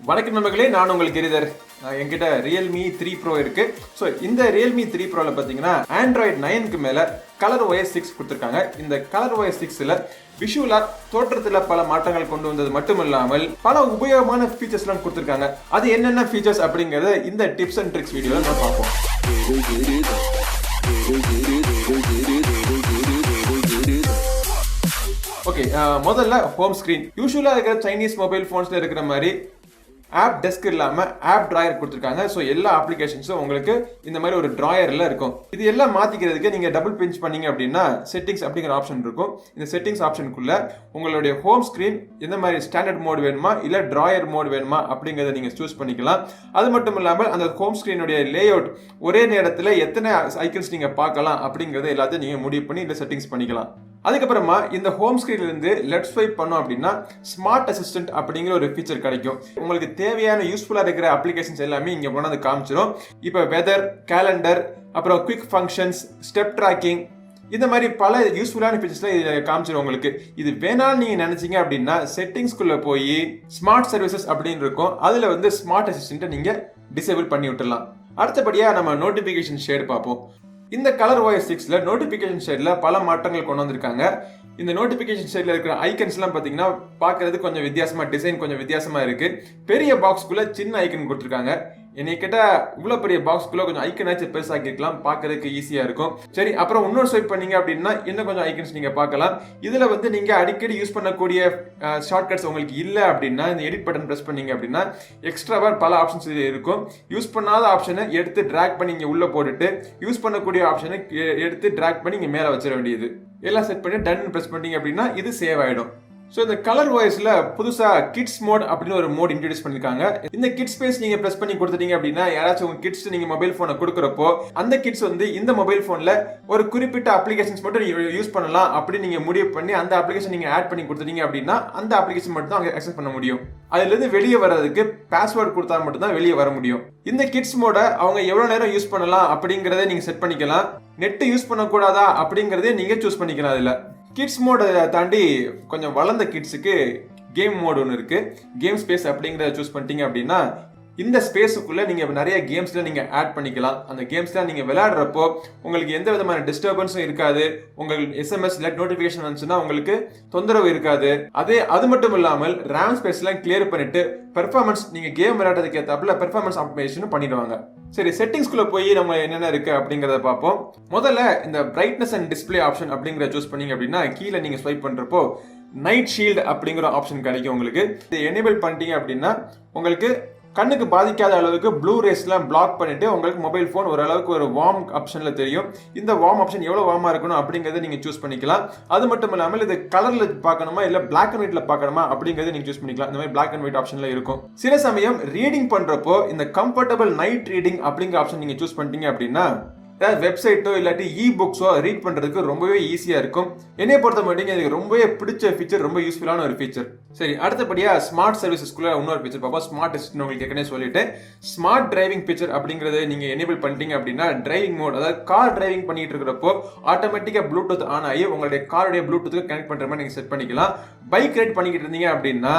வணக்கம் நண்பர்களே, நான் உங்கள் கிரிதர். என்கிட்ட Realme 3 Pro இருக்கு. ஸோ இந்த Realme 3 Proல பார்த்தீங்கன்னா Android 9க்கு மேலே ColorOS 6 கொடுத்துருக்காங்க. இந்த ColorOS 6ல விஷுவலா தோற்றத்தில் பல மாற்றங்கள் கொண்டு வந்தது மட்டும் இல்லாமல் பல உபயோகமான ஃபீச்சர்ஸ்லாம் கொடுத்துருக்காங்க. அது என்னென்ன ஃபீச்சர்ஸ் அப்படிங்கறத இந்த டிப்ஸ் அண்ட் ட்ரிக்ஸ் வீடியோல நம்ம பார்ப்போம். ஓகே, முதல்ல ஹோம் ஸ்கிரீன். யூஸ்வலா இருக்கிற சைனீஸ் மொபைல் போன்ஸ்ல இருக்கிற மாதிரி ஆப் டெஸ்க் இல்லாம ஆப் டிராயர் கொடுத்துருக்காங்க. ஸோ எல்லா அப்ளிகேஷன்ஸும் உங்களுக்கு இந்த மாதிரி ஒரு டிராயர்ல இருக்கும். இது எல்லாம் மாத்திக்கிறதுக்கு நீங்க டபுள் பிஞ்ச் பண்ணீங்க அப்படின்னா செட்டிங்ஸ் அப்படிங்கிற ஆப்ஷன் இருக்கும். இந்த செட்டிங்ஸ் ஆப்ஷனுக்குள்ள உங்களுடைய ஹோம் ஸ்கிரீன் எந்த மாதிரி ஸ்டாண்டர்ட் மோட் வேணுமா இல்ல டிராயர் மோட் வேணுமா அப்படிங்கறத நீங்க சூஸ் பண்ணிக்கலாம். அது மட்டும் இல்லாமல் அந்த ஹோம் ஸ்கிரீனுடைய லேஅவுட் ஒரே நேரத்தில் எத்தனை ஐக்கன்ஸ் நீங்க பார்க்கலாம் அப்படிங்கறத எல்லாத்தையும் நீங்க முடிவு பண்ணி இந்த செட்டிங்ஸ் பண்ணிக்கலாம். அதுக்கப்புறமா இந்த ஹோம் ஸ்கிரீன்ல இருந்து லெஃப்ட் ஸ்வைப் பண்ணோம் அப்படின்னா ஸ்மார்ட் அசிஸ்டன்ட் அப்படிங்கிற ஒரு ஃபீச்சர் கிடைக்கும். உங்களுக்கு தேவையான யூஸ்ஃபுல்லா இருக்கிற அப்ளிகேஷன்ஸ் எல்லாமே இங்க கொண்டாந்து காமிச்சிடும். இப்போ வெதர், கேலண்டர், அப்புறம் குவிக் ஃபங்க்ஷன்ஸ், ஸ்டெப் ட்ராக்கிங், இந்த மாதிரி பல யூஸ்ஃபுல்லான ஃபீச்சர்ஸ்லாம் இதில் காமிச்சிடும் உங்களுக்கு. இது வேணாம்னு நீங்கள் நினைச்சீங்க அப்படின்னா செட்டிங்ஸ்குள்ளே போய் ஸ்மார்ட் சர்வீசஸ் அப்படின்னு இருக்கும். அதில் வந்து ஸ்மார்ட் அசிஸ்டண்ட்டை நீங்கள் டிசேபிள் பண்ணி விட்டுடலாம். அடுத்தபடியாக நம்ம நோட்டிஃபிகேஷன் ஷேட் பார்ப்போம். இந்த ColorOS 6ல நோட்டிஃபிகேஷன் ஷேட்ல பல மாற்றங்கள் கொண்டு வந்திருக்காங்க. இந்த நோட்டிஃபிகேஷன் ஷேட்ல இருக்கிற ஐக்கன்ஸ்லாம் பார்த்தீங்கன்னா பார்க்கறது கொஞ்சம் வித்தியாசமா, டிசைன் கொஞ்சம் வித்தியாசமா இருக்கு. பெரிய பாக்ஸ்குள்ள சின்ன ஐக்கன் கொடுத்துருக்காங்க. என்னை கேட்டா இவ்வளவு பெரிய பாக்ஸ்குள்ள கொஞ்சம் ஐக்கனாச்சும் பெருசாக்கி இருக்கலாம், பார்க்கறதுக்கு ஈஸியா இருக்கும். சரி, அப்புறம் இன்னொரு ஸ்வைப் பண்ணீங்க அப்படின்னா இன்னும் கொஞ்சம் ஐக்கன்ஸ் நீங்க பார்க்கலாம். இதுல வந்து நீங்க அடிக்கடி யூஸ் பண்ணக்கூடிய ஷார்ட்கட்ஸ் உங்களுக்கு இல்லை அப்படின்னா இந்த எடிட் பட்டன் பிரஸ் பண்ணீங்க அப்படின்னா எக்ஸ்ட்ராவா பல ஆப்ஷன்ஸ் இருக்கும். யூஸ் பண்ணாத ஆப்ஷனை எடுத்து டிராக் பண்ணி இங்க உள்ள போட்டுட்டு யூஸ் பண்ணக்கூடிய ஆப்ஷனை எடுத்து டிராக் பண்ணி இங்க மேல வச்சிட வேண்டியது. எல்லாம் செட் பண்ணி டன் பிரஸ் பண்ணீங்க அப்படின்னா இது சேவ் ஆயிடும். ஸோ இந்த ColorOSல புதுசா கிட்ஸ் மோட் அப்படின்னு ஒரு மோட் இன்ட்ரோடியூஸ் பண்ணிருக்காங்க. இந்த கிட்ஸ் ஸ்பேஸ் நீங்க பிரஸ் பண்ணி கொடுத்துட்டீங்க அப்படின்னா யாராச்சும் உங்க கிட்ஸ் நீங்க மொபைல் போனை கொடுக்குறப்போ அந்த கிட்ஸ் வந்து இந்த மொபைல் போன்ல ஒரு குறிப்பிட்ட அப்ளிகேஷன்ஸ் மட்டும் நீங்க யூஸ் பண்ணலாம் அப்படின்னு நீங்க முடிவு பண்ணி அந்த அப்ளிகேஷன் நீங்க ஆட் பண்ணி கொடுத்துட்டீங்க அப்படின்னா அந்த அப்ளிகேஷன் மட்டும் தான் அவங்க அக்சஸ் பண்ண முடியும். அதுல இருந்து வெளியே வர்றதுக்கு பாஸ்வேர்டு கொடுத்தா மட்டும் தான் வெளியே வர முடியும். இந்த கிட்ஸ் மோட அவங்க எவ்வளவு நேரம் யூஸ் பண்ணலாம் அப்படிங்கறத நீங்க செட் பண்ணிக்கலாம். நெட் யூஸ் பண்ணக்கூடாதா அப்படிங்கறதே நீங்க சூஸ் பண்ணிக்கலாம். அதுல கிட்ஸ் மோட தாண்டி கொஞ்சம் வளர்ந்த கிட்ஸுக்கு கேம் மோட் ஒன்று இருக்கு. கேம் ஸ்பேஸ் அப்படிங்கிறத சூஸ் பண்ணிட்டீங்க அப்படின்னா இந்த ஸ்பேஸுக்குள்ள நீங்க நிறைய கேம்ஸ்ல நீங்க ஆட் பண்ணிக்கலாம். அந்த கேம்ஸ்லாம் நீங்க விளையாடுறப்போ உங்களுக்கு எந்த விதமான டிஸ்டர்பன்ஸும் இருக்காது. உங்களுக்கு எஸ்எம்எஸ் இல்லை நோட்டிபிகேஷன் வந்துச்சுன்னா உங்களுக்கு தொந்தரவு இருக்காது. அது மட்டும் இல்லாமல் ரேம் ஸ்பேஸ் எல்லாம் கிளியர் பண்ணிட்டு பெர்ஃபார்மன்ஸ் நீங்க கேம் விளையாடுறதுக்கு ஏற்றாப்புல பெர்ஃபார்மன்ஸ் ஆப்டிமைசேஷன் பண்ணிடுவாங்க. சரி, செட்டிங்ஸ்குள்ள போய் நம்ம என்னென்ன இருக்கு அப்படிங்கறத பார்ப்போம். முதல்ல இந்த பிரைட்னஸ் அண்ட் டிஸ்பிளே ஆப்ஷன் அப்படிங்கறத சூஸ் பண்ணீங்க அப்படின்னா கீழே நீங்க ஸ்வைப் பண்றப்போ நைட் ஷீல்டு அப்படிங்கிற ஆப்ஷன் கிடைக்கும். உங்களுக்கு இதை எனேபிள் பண்ணிட்டீங்க அப்படின்னா உங்களுக்கு கண்ணுக்கு பாதிக்காத அளவுக்கு ப்ளூ ரேஸ்லாம் பிளாக் பண்ணிட்டு உங்களுக்கு மொபைல் ஃபோன் ஓரளவுக்கு ஒரு வார்ம் ஆப்ஷன்ல தெரியும். இந்த வார்ம் ஆப்ஷன் எவ்வளவு வார்மா இருக்கணும் அப்படிங்கறத நீங்க சூஸ் பண்ணிக்கலாம். அது மட்டும் இல்லாமல் இது கலர்ல பார்க்கணுமா இல்ல பிளாக் அண்ட் ஒயிட்ல பார்க்கணுமா அப்படிங்கறத நீங்க சூஸ் பண்ணிக்கலாம். இந்த மாதிரி பிளாக் அண்ட் ஒயிட் ஆப்ஷன்ல இருக்கும். சில சமயம் ரீடிங் பண்றப்போ இந்த கம்ஃபர்டபிள் நைட் ரீடிங் அப்படிங்கிற ஆப்ஷன் நீங்க சூஸ் பண்ணிட்டீங்க அப்படின்னா வெப்சைட்டோ இல்லாட்டி இ புக்ஸோ ரீட் பண்றதுக்கு ரொம்பவே ஈஸியா இருக்கும். என்னைய பொறுத்த மட்டும் எனக்கு ரொம்பவே பிடிச்ச ஃபீச்சர், ரொம்ப யூஸ்ஃபுல்லான ஒரு ஃபீச்சர். சரி, அடுத்தபடியா ஸ்மார்ட் சர்வீசஸ்க்குள்ள இன்னொரு ஃபீச்சர் பார்ப்போம். ஸ்மார்ட் அசிஸ்டன்ட் உங்களுக்கு ஏற்கனவே சொல்லிட்டேன். ஸ்மார்ட் டிரைவிங் ஃபீச்சர் அப்படிங்கறத நீங்க எனேபிள் பண்ணிட்டீங்க அப்படின்னா டிரைவிங் மோட், அதாவது கார் டிரைவிங் பண்ணிட்டு இருக்கிறப்போ ஆட்டோமேட்டிக்கா ப்ளூடூத் ஆன் ஆகி உங்களுடைய காருடைய ப்ளூடூத்துக்கு கனெக்ட் பண்ற மாதிரி நீங்க செட் பண்ணிக்கலாம். பைக் ரைட் பண்ணிக்கிட்டு இருந்தீங்க அப்படின்னா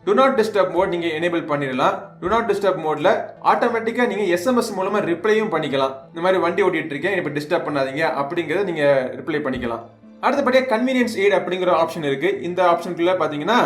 டு நாட் டிஸ்டர்ப் மோட் நீங்க எனேபிள் பண்ணிடலாம். டு நாட் டிஸ்டர்ப் மோட்ல ஆட்டோமேட்டிக்கா நீங்க எஸ்எம்எஸ் மூலமா ரிப்ளையும் பண்ணிக்கலாம். இந்த மாதிரி வண்டி ஓட்டிட்டு இருக்கேன், இப்ப டிஸ்டர்ப் பண்ணாதீங்க அப்படிங்கறத நீங்க ரிப்ளை பண்ணிக்கலாம். அடுத்தபடியா கன்வீனியன்ஸ் எய்ட் அப்படிங்கிற ஆப்ஷன் இருக்கு. இந்த ஆப்ஷனுக்குள்ள பாத்தீங்கன்னா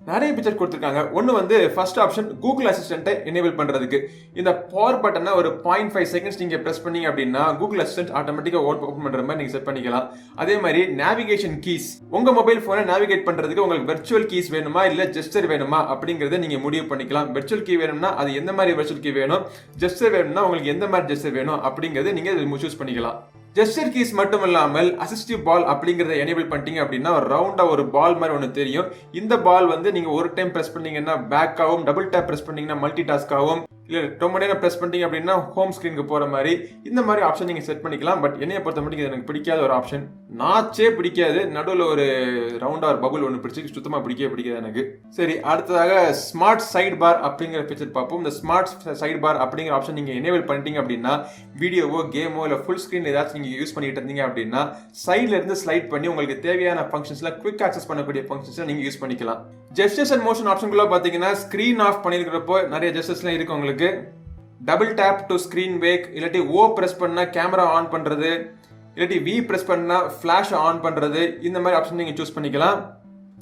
நிறைய பிக்சர் கொடுத்துருக்காங்க. ஒன்று வந்து ஃபர்ஸ்ட் ஆப்ஷன் கூகுள் அசிஸ்டன்ட்டை எனேபிள் பண்ணுறதுக்கு இந்த பவர் பட்டனை ஒரு 0.5 செகண்ட்ஸ் நீங்கள் ப்ரெஸ் பண்ணீங்க அப்படின்னா கூகுள் அசிஸ்டன்ட் ஆட்டோமேட்டிக்காக ஓப்பன் பண்ணுற மாதிரி நீங்கள் செட் பண்ணிக்கலாம். அதே மாதிரி நேவிகேஷன் கீஸ், உங்கள் மொபைல் ஃபோனை நேவிகேட் பண்ணுறதுக்கு உங்களுக்கு வெர்ச்சுவல் கீஸ் வேணுமா இல்லை ஜெஸ்டர் வேணுமா அப்படிங்கிறத நீங்கள் முடிவு பண்ணிக்கலாம். வெர்ச்சுவல் கீ வேணும்னா அது எந்த மாதிரி வெர்ச்சுவல் கீ வேணும், ஜெஸ்டர் வேணும்னா உங்களுக்கு எந்த மாதிரி ஜெஸ்டர் வேணும் அப்படிங்கிறத நீங்கள் சூஸ் பண்ணிக்கலாம். ஜெஸ்டர் கீஸ் மட்டும் இல்லாமல் அசிஸ்டிவ் பால் அப்படிங்கறத எனேபிள் பண்ணிட்டீங்க அப்படின்னா ரவுண்டா ஒரு பால் மாதிரி ஒன்று தெரியும். இந்த பால் வந்து நீங்க ஒரு டைம் பிரஸ் பண்ணீங்கன்னா பேக் ஆகும், டபுள் டேப் பிரஸ் பண்ணீங்கன்னா மல்டி டாஸ்க் ஆகும். இல்லை ரொம்ப நேரம் ப்ரெஸ் பண்ணிட்டீங்க அப்படின்னா ஹோம் ஸ்க்ரீனுக்கு போகிற மாதிரி இந்த மாதிரி ஆப்ஷன் நீங்கள் செட் பண்ணிக்கலாம். பட் என்னைய பொறுத்த மட்டும் இது எனக்கு பிடிக்காத ஒரு ஆப்ஷன். நாச்சே பிடிக்காது, நடுவில் ஒரு ரவுண்டாக ஒரு பபுள் ஒன்று பிடிச்சி சுத்தமாக பிடிக்காது எனக்கு. சரி, அடுத்ததாக ஸ்மார்ட் சைட் பார் அப்படிங்கிற ஃபீச்சர் பார்ப்போம். இந்த ஸ்மார்ட் சைட் பார் அப்படிங்கிற ஆப்ஷன் நீங்கள் எனேபிள் பண்ணிட்டீங்க அப்படின்னா வீடியோவோ கேமோ இல்லை ஃபுல் ஸ்க்ரீன் ஏதாச்சும் நீங்கள் யூஸ் பண்ணிட்டு இருந்தீங்க அப்படின்னா சைட்ல இருந்து ஸ்லைட் பண்ணி உங்களுக்கு தேவையான ஃபங்க்ஷன்ஸ்லாம் குவிக் ஆக்சஸ் பண்ணக்கூடிய ஃபங்க்ஷன்ஸ்லாம் நீங்கள் யூஸ் பண்ணிக்கலாம். ஜெஸ்டர்ஸ் அண்ட் மோஷன் ஆப்ஷன்குள்ள பார்த்தீங்கன்னா ஸ்க்ரீன் ஆஃப் பண்ணியிருக்கிறப்போ நிறைய ஜெஸ்டர்ஸ்லாம் இருக்கு உங்களுக்கு. Double tape to screen wake, இல்லாட்டி ஓ ப்ரெஸ் பண்ணா கேமரா ஆன் பண்ணுறது, இல்லாட்டி வி ப்ரெஸ் பண்ணா ஃப்ளாஷ் ஆன் பண்ணுறது, இந்த மாதிரி ஆப்ஷன் நீங்கள் சூஸ் பண்ணிக்கலாம்.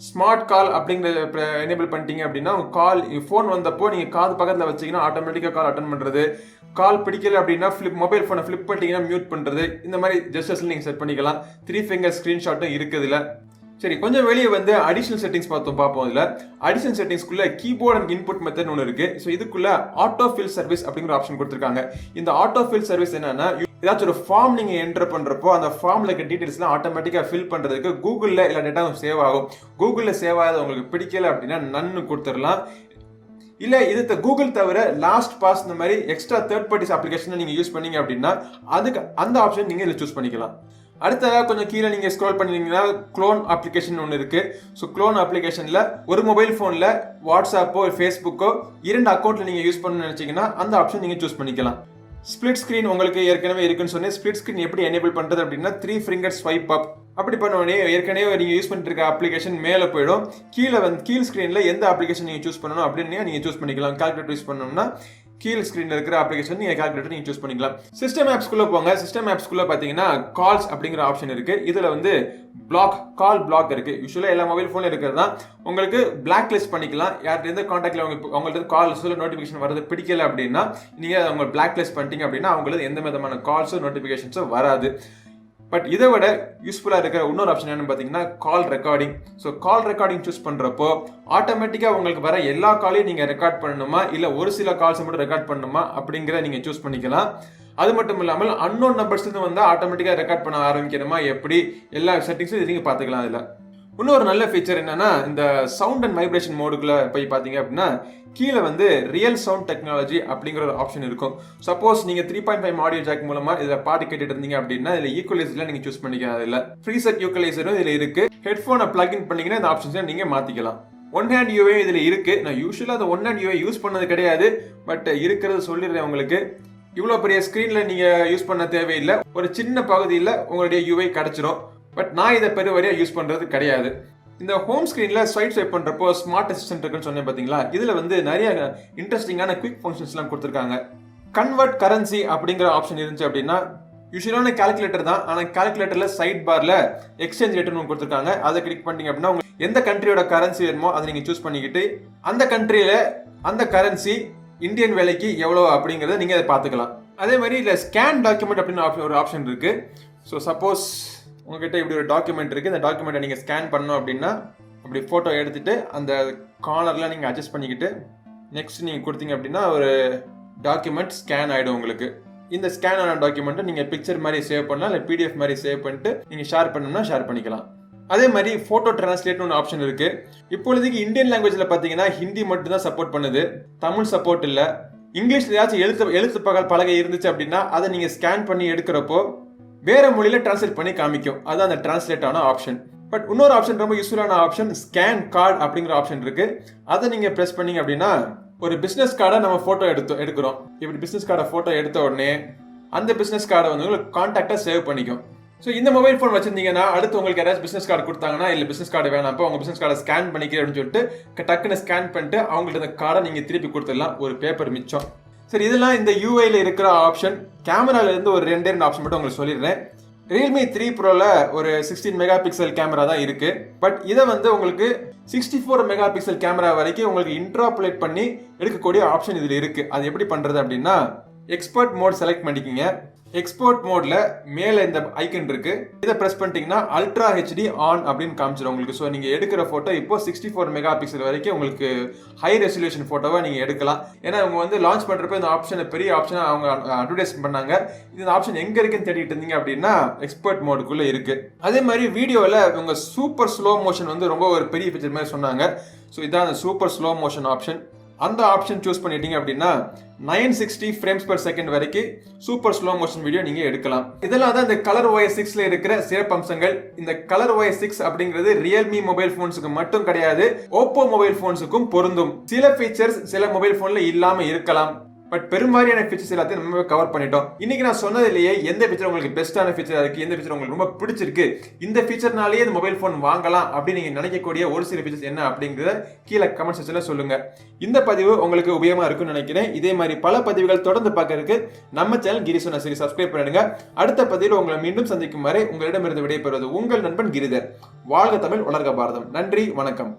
ஸ்மார்ட் கால் அப்படிங்கிற எனேபிள் பண்ணிட்டீங்க அப்படின்னா உங்கள் கால் ஃபோன் வந்தப்போ நீங்கள் காது பக்கத்தில் வச்சிங்கன்னா ஆட்டோமேட்டிக்காக கால் அட்டன் பண்ணுறது, கால் பிடிக்கல அப்படின்னா மொபைல் ஃபோனை ஃப்ளிப் பண்ணிட்டீங்கன்னா மியூட் பண்ணுறது, இந்த மாதிரி ஜெஸ்டர்ஸ்ல நீங்கள் செட் பண்ணிக்கலாம். 3 ஃபிங்கர் ஸ்க்ரீன்ஷாட்டும் இருக்குதுல. சரி, கொஞ்சம் வெளியே வந்து அடிஷனல் செட்டிங்ஸ் பார்ப்போம். இதில் அடிஷனல் செட்டிங்ஸ்குள்ள கீபோர்ட் அண்ட் இன்புட் மெத்தட் ஒன்று இருக்கு. ஸோ இதுக்குள்ள ஆட்டோ ஃபில் சர்வீஸ் அப்படிங்கிற ஆப்ஷன் கொடுத்துருக்காங்க. இந்த ஆட்டோ ஃபில் சர்வீஸ் என்னன்னா, ஏதாச்சும் ஒரு ஃபார்ம் நீங்க என்டர் பண்றப்போ அந்த ஃபார்ம்ல இருக்க டீடைல்ஸ்லாம் ஆட்டோமேட்டிக்கா ஃபில் பண்றதுக்கு கூகுள்ல எல்லா டேட்டாவும் சேவ் ஆகும். கூகுள்ல சேவ் ஆகாத உங்களுக்கு பிடிக்கல அப்படின்னா நன்னு கொடுத்துடலாம். இல்ல இது கூகுள் தவிர லாஸ்ட் பாஸ் இந்த மாதிரி எக்ஸ்ட்ரா தேர்ட் பார்ட்டிஸ் அப்ளிகேஷன் நீங்க யூஸ் பண்ணீங்க அப்படின்னா அதுக்கு அந்த ஆப்ஷன் நீங்க இதில் சூஸ் பண்ணிக்கலாம். அடுத்ததாக கொஞ்சம் கீழே நீங்கள் ஸ்க்ரோல் பண்ணிங்கன்னா க்ளோன் அப்ளிகேஷன் ஒன்று இருக்குது. ஸோ க்ளோன் அப்ளிகேஷனில் ஒரு மொபைல் ஃபோனில் வாட்ஸ்அப்போ ஃபேஸ்புக்கோ 2 அக்கௌண்ட்டில் நீங்கள் யூஸ் பண்ணணும்னு நினச்சிங்கன்னா அந்த ஆப்ஷன் நீங்கள் சூஸ் பண்ணிக்கலாம். ஸ்பிளிட் ஸ்க்ரீன் உங்களுக்கு ஏற்கனவே இருக்குன்னு சொன்னேன். ஸ்பிளிட் ஸ்க்ரீன் எப்படி எனேபிள் பண்ணுறது அப்படின்னா 3 ஃபிங்கர் ஸ்வைப் அப் அப்படி பண்ணுவோடனே ஏற்கனவே நீங்கள் யூஸ் பண்ணிட்டு இருக்க அப்ளிகேஷன் மேலே போயிடும். கீழ் ஸ்க்ரீனில் எந்த அப்ளிகேஷன் நீங்கள் சூஸ் பண்ணணும் அப்படின்னு நீங்கள் சூஸ் பண்ணிக்கலாம். கால்குலேட்டர் யூஸ் பண்ணணும்னா கீழ் ஸ்க்ரீனில் இருக்கிற அப்ளிகேஷன் நீங்கள் கால்குலேட்டர் நீங்கள் சூஸ் பண்ணிக்கலாம். சிஸ்டம் ஆப்ஸ்குள்ளே போங்க. சிஸ்டம் ஆப்ஸ்குள்ளே பார்த்தீங்கன்னா கால்ஸ் அப்படிங்கிற ஆப்ஷன் இருக்குது. இதில் வந்து கால் பிளாக் இருக்குது. யூஸ்வலாக எல்லா மொபைல் ஃபோனில் இருக்கிறது தான். உங்களுக்கு பிளாக் லிஸ்ட் பண்ணிக்கலாம். யார்கிட்ட கான்டாக்டில் அவங்கள்ட்ட கால்ஸில் நோட்டிஃபிகேஷன் வரது பிடிக்கல அப்படின்னா நீங்கள் அவங்க பிளாக் லிஸ்ட் பண்ணிட்டீங்க அப்படின்னா அவங்களுக்கு எந்த விதமான கால்ஸோ நோட்டிஃபிகேஷன்ஸோ வராது. பட் இதை விட யூஸ்ஃபுல்லாக இருக்கிற இன்னொரு ஆப்ஷன் என்னன்னு பார்த்தீங்கன்னா கால் ரெக்கார்டிங். ஸோ கால் ரெக்கார்டிங் சூஸ் பண்ணுறப்போ ஆட்டோமேட்டிக்காக உங்களுக்கு வர எல்லா காலையும் நீங்கள் ரெக்கார்ட் பண்ணணுமா இல்லை ஒரு சில கால்ஸை மட்டும் ரெக்கார்ட் பண்ணணுமா அப்படிங்கிற நீங்கள் சூஸ் பண்ணிக்கலாம். அது மட்டும் இல்லாமல் அன்னோன் நம்பர்ஸ்லேருந்து வந்து ஆட்டோமேட்டிக்காக ரெக்கார்ட் பண்ண ஆரம்பிக்கணுமா எப்படி எல்லா செட்டிங்ஸும் நீங்கள் பார்த்துக்கலாம். அதில் இன்னொரு நல்ல ஃபீச்சர் என்னன்னா இந்த சவுண்ட் அண்ட் வைப்ரேஷன் மோடுக்குள்ள போய் பார்த்தீங்க அப்படின்னா கீழே வந்து ரியல் சவுண்ட் டெக்னாலஜி அப்படிங்கிற ஒரு ஆப்ஷன் இருக்கும். சப்போஸ் நீங்க 3.5 ஆடியோ ஜாக் மூலமா இதில் பாட்டு கேட்டுட்டு இருந்தீங்க அப்படின்னா இதில் ஈக்குவலைசர்ல நீங்க சூஸ் பண்ணிக்கலாம். இதில் ப்ரீசெட் ஈக்குவலைசரும் இதில் இருக்கு. ஹெட்ஃபோனை பிளக் இன் பண்ணீங்கன்னா இந்த ஆப்ஷன்ஸை நீங்க மாத்திக்கலாம். ஒன் ஹேண்ட் யூஏ இதில் இருக்கு. நான் யூஸ்வலாக அந்த ஒன் ஹேண்ட் யூஏ யூஸ் பண்ணது கிடையாது. பட் இருக்கிறது சொல்லிடுறேன் உங்களுக்கு. இவ்வளோ பெரிய ஸ்க்ரீன்ல நீங்க யூஸ் பண்ண தேவையில்லை. ஒரு சின்ன பகுதியில் உங்களுடைய யூஏ கிடைச்சிரும். பட் நான் இதை பெருவரையா யூஸ் பண்றது கிடையாது. இந்த ஹோம் ஸ்க்ரீன்ல ஸ்வைப் பண்றப்போ ஸ்மார்ட் அசிஸ்டன்ட் இருக்குன்னு சொன்னேன் பாத்தீங்களா. இதுல வந்து நிறைய இன்ட்ரெஸ்டிங்கான குவிக் ஃபங்க்ஷன்ஸ்லாம் கொடுத்துருக்காங்க. கன்வெர்ட் கரன்சி அப்படிங்கிற ஆப்ஷன் இருந்துச்சு அப்படின்னா யூஸ்வலான கால்குலேட்டர் தான். ஆனால் கால்குலேட்டர்ல சைட் பார்ல எக்ஸ்சேஞ்ச் ரேட்னு ஒன்று கொடுத்துருக்காங்க. அதை கிளிக் பண்ணிட்டீங்க அப்படின்னா உங்களுக்கு எந்த கண்ட்ரியோட கரன்சி வேணுமோ அதை நீங்க சூஸ் பண்ணிக்கிட்டு அந்த கண்ட்ரியில அந்த கரன்சி இந்தியன் விலைக்கு எவ்வளோ அப்படிங்கிறத நீங்க அதை பார்த்துக்கலாம். அதே மாதிரி இல்லை ஸ்கேன் டாக்குமெண்ட் அப்படின்னு ஒரு ஆப்ஷன் இருக்கு. ஸோ சப்போஸ் உங்ககிட்ட இப்படி ஒரு டாக்குமெண்ட் இருக்குது. இந்த டாக்குமெண்ட்டை நீங்கள் ஸ்கேன் பண்ணணும் அப்படின்னா அப்படி ஃபோட்டோ எடுத்துகிட்டு அந்த கார்னரில் நீங்கள் அட்ஜஸ்ட் பண்ணிக்கிட்டு நெக்ஸ்ட் நீங்கள் கொடுத்தீங்க அப்படின்னா ஒரு டாக்குமெண்ட் ஸ்கேன் ஆகிடும் உங்களுக்கு. இந்த ஸ்கேன் ஆன டாக்குமெண்ட்டை நீங்கள் பிக்சர் மாதிரி சேவ் பண்ணலாம், இல்லை பிடிஎஃப் மாதிரி சேவ் பண்ணிட்டு நீங்கள் ஷேர் பண்ணணும்னா ஷேர் பண்ணிக்கலாம். அதே மாதிரி ஃபோட்டோ டிரான்ஸ்லேட்னு ஒரு ஆப்ஷன் இருக்குது. இப்பொழுதுக்கு இந்தியன் லாங்குவேஜில் பார்த்தீங்கன்னா ஹிந்தி மட்டும் தான் சப்போர்ட் பண்ணுது, தமிழ் சப்போர்ட் இல்லை. இங்கிலீஷில் ஏதாச்சும் எழுத்து பலகை இருந்துச்சு அப்படின்னா அதை நீங்கள் ஸ்கேன் பண்ணி எடுக்கிறப்போ வேற மொழியில டிரான்ஸ்லேட் பண்ணி காமிக்கும். அதுதான் அந்த டிரான்ஸ்லேட் ஆன ஆப்ஷன். பட் இன்னொரு ஆப்ஷன் ரொம்ப யூஸ்ஃபுல்லான ஆப்ஷன் ஸ்கேன் கார்டு அப்படிங்கிற ஆப்ஷன் இருக்கு. அதை நீங்க பிரஸ் பண்ணீங்க அப்படின்னா ஒரு பிசினஸ் கார்டை நம்ம போட்டோ எடுக்கிறோம். இப்படி பிசினஸ் கார்டை போட்டோ எடுத்த உடனே அந்த பிசினஸ் கார்டை வந்து உங்களுக்கு கான்டாக்டா சேவ் பண்ணிக்கும். ஸோ இந்த மொபைல் ஃபோன் வச்சிருந்தீங்கன்னா அடுத்து உங்களுக்கு யாராச்சும் பிசினஸ் கார்டு கொடுத்தாங்கன்னா இல்லை பிசினஸ் கார்டு வேணாம் உங்க பிசினஸ் கார்டை ஸ்கேன் பண்ணிக்கிறேன் அப்படின்னு சொல்லிட்டு டக்குன்னு ஸ்கேன் பண்ணிட்டு அவங்கள்ட்ட அந்த கார்டை நீங்க திருப்பி கொடுத்துடலாம். ஒரு பேப்பர் மிச்சம். சரி, இதெல்லாம் இந்த யூஐல இருக்கிற ஆப்ஷன். கேமரால இருந்து ஒரு 2 ஆப்ஷன் மட்டும் உங்களுக்கு சொல்லிடுறேன். Realme 3 Proல ஒரு 16 மெகா பிக்சல் கேமரா தான் இருக்கு. பட் இதை வந்து உங்களுக்கு 64 மெகா பிக்சல் கேமரா வரைக்கும் உங்களுக்கு இன்ட்ராபுலேட் பண்ணி எடுக்கக்கூடிய ஆப்ஷன் இதில் இருக்கு. அது எப்படி பண்றது அப்படின்னா எக்ஸ்போர்ட் மோட் செலக்ட் பண்ணிக்கிங்க. எக்ஸ்போர்ட் மோட்ல மேல இந்த ஐக்கன் இருக்கு. இதை பிரஸ் பண்ணிட்டீங்கன்னா அல்ட்ரா ஹெச்டி ஆன் அப்படின்னு காமிச்சிடும் உங்களுக்கு. ஸோ நீங்க எடுக்கிற போட்டோ இப்போ 64 மெகா பிக்சல் வரைக்கும் உங்களுக்கு ஹை ரெசல்யூஷன் போட்டோவை நீங்க எடுக்கலாம். ஏன்னா அவங்க வந்து லான்ச் பண்றப்ப இந்த ஆப்ஷனை பெரிய ஆப்ஷனை அவங்க அட்வர்டைஸ் பண்ணாங்க. இந்த ஆப்ஷன் எங்க இருக்குன்னு தேடிட்டு இருந்தீங்க அப்படின்னா எக்ஸ்போர்ட் மோடுக்குள்ள இருக்கு. அதே மாதிரி வீடியோல உங்க சூப்பர் ஸ்லோ மோஷன் வந்து ரொம்ப ஒரு பெரிய ஃபீச்சர் மாதிரி சொன்னாங்க. ஸோ இதான் அந்த சூப்பர் ஸ்லோ மோஷன் ஆப்ஷன். அந்த ஆப்ஷன் சூஸ் பண்ணிட்டீங்க அப்படின்னா 960 ஃப்ரேம்ஸ் per செகண்ட் வரைக்கும் சூப்பர் ஸ்லோ மோஷன் வீடியோ நீங்க எடுக்கலாம். இதெல்லாம் தான் இந்த கலர் OS 6ல இருக்கிற சிறப்பம்சங்கள். இந்த கலர் OS 6 அப்படிங்கிறது ரியல்மி மொபைல் போன்ஸுக்கு மட்டும் கிடையாது, ஓப்போ மொபைல் போன்ஸுக்கும் பொருந்தும். சில ஃபீச்சர்ஸ் சில மொபைல் போன்ல இல்லாம இருக்கலாம், பட் பெரும்பாலான ஃபீச்சர்ஸ் எல்லாத்தையும் நம்ம கவர் பண்ணிட்டோம். இன்னைக்கு நான் சொன்னதுலயே எந்த ஃபீச்சர் உங்களுக்கு பெஸ்டான ஃபீச்சரா இருக்கு, எந்த ஃபீச்சர் உங்களுக்கு ரொம்ப பிடிச்சிருக்கு, இந்த ஃபீச்சர்னாலேயே இந்த மொபைல் போன் வாங்கலாம் அப்படின்னு நீங்க நினைக்கக்கூடிய ஒரு சில ஃபீச்சர்ஸ் என்ன அப்படிங்கறத கீழே கமெண்ட் செக்ஷன்ல சொல்லுங்க. இந்த பதிவு உங்களுக்கு உபயோகமா இருக்கும்னு நினைக்கிறேன். இதே மாதிரி பல பதிவுகள் தொடர்ந்து பார்க்கறதுக்கு நம்ம சேனல் கிரி சொன்ன சரி சப்ஸ்கிரைப் பண்ணிடுங்க. அடுத்த பதிவில் உங்களை மீண்டும் சந்திக்கும் வரை உங்களிடமிருந்து விடைபெறுவது உங்கள் நண்பன் கிரிதர். வாழ்க தமிழ், வளர்க பாரதம். நன்றி, வணக்கம்.